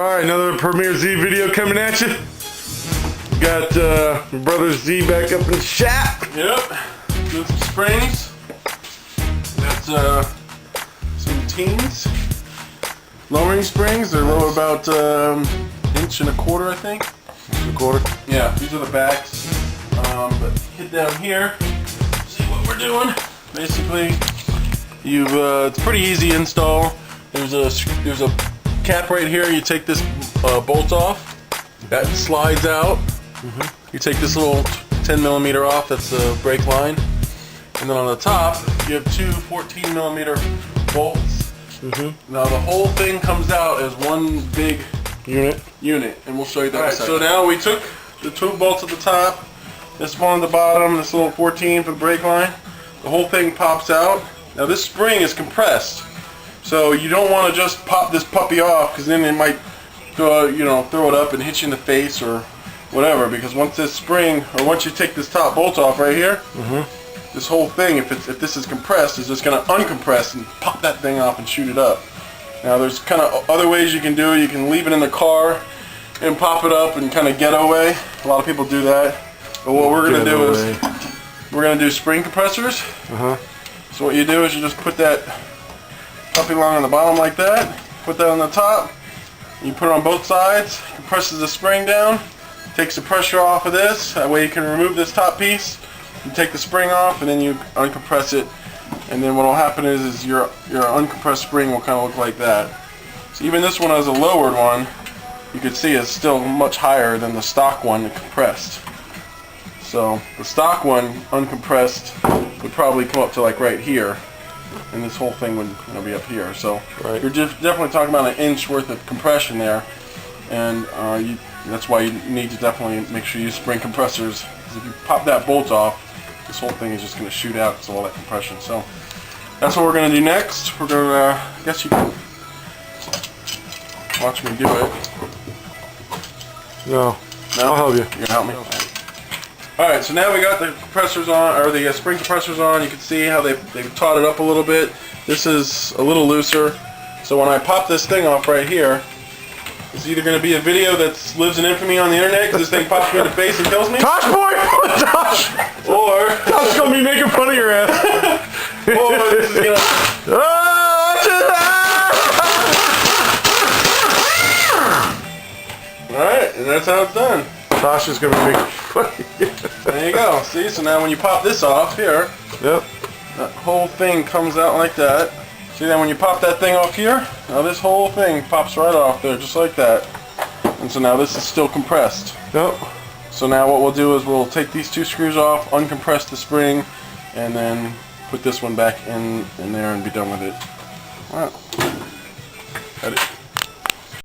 Alright, another Premier Z video coming at you. Got my brother Z back up in the shop. Yep, doing some springs. Got some teens. Lowering springs, they're low about inch and a quarter, I think. Inch and a quarter? Yeah, these are the backs. But hit down here, see what we're doing. Basically, it's pretty easy install. There's a cap right here. You take this bolt off, that slides out. You take this little 10 millimeter off, that's the brake line, and then on the top you have two 14 millimeter bolts. Now the whole thing comes out as one big unit, and we'll show you that. Alright, so now we took the two bolts at the top, this one at the bottom, this little 14 for the brake line. The whole thing pops out. Now this spring is compressed, so you don't want to just pop this puppy off, because then it might throw it up and hit you in the face or whatever. Because once this spring, or once you take this top bolt off right here, this whole thing, if this is compressed, is just going to uncompress and pop that thing off and shoot it up. Now there's kind of other ways you can do it. You can leave it in the car and pop it up and kind of get away. A lot of people do that. But what we're going to do is we're going to do spring compressors. So what you do is you just put that puppy along on the bottom like that, put that on the top, you put it on both sides, compresses the spring down, takes the pressure off of this. That way you can remove this top piece, you take the spring off, and then you uncompress it, and then what will happen is your uncompressed spring will kind of look like that. So even this one as a lowered one, you can see is still much higher than the stock one compressed. So the stock one uncompressed would probably come up to like right here, and this whole thing would be up here. So you're definitely talking about an inch worth of compression there, and that's why you need to definitely make sure you use spring compressors, because if you pop that bolt off, this whole thing is just going to shoot out because of all that compression. So that's what we're going to do next. We're going to, I guess you can watch me do it. No, I'll help you. You're going to help me? Alright, so now we got the compressors on, or the spring compressors on. You can see how they've taut it up a little bit. This is a little looser. So when I pop this thing off right here, it's either going to be a video that lives in infamy on the internet because this thing pops me in the face and kills me. Tosh boy! Tosh! Or Tosh is going to be making fun of your ass. Or this is going to... Alright, and that's how it's done. Tosh is going to be making fun of you. There you go. See, so now when you pop this off here, that whole thing comes out like that. See, then when you pop that thing off here, now this whole thing pops right off there, just like that. And so now this is still compressed. So now what we'll do is we'll take these two screws off, uncompress the spring, and then put this one back in there and be done with it. Alright. Got it.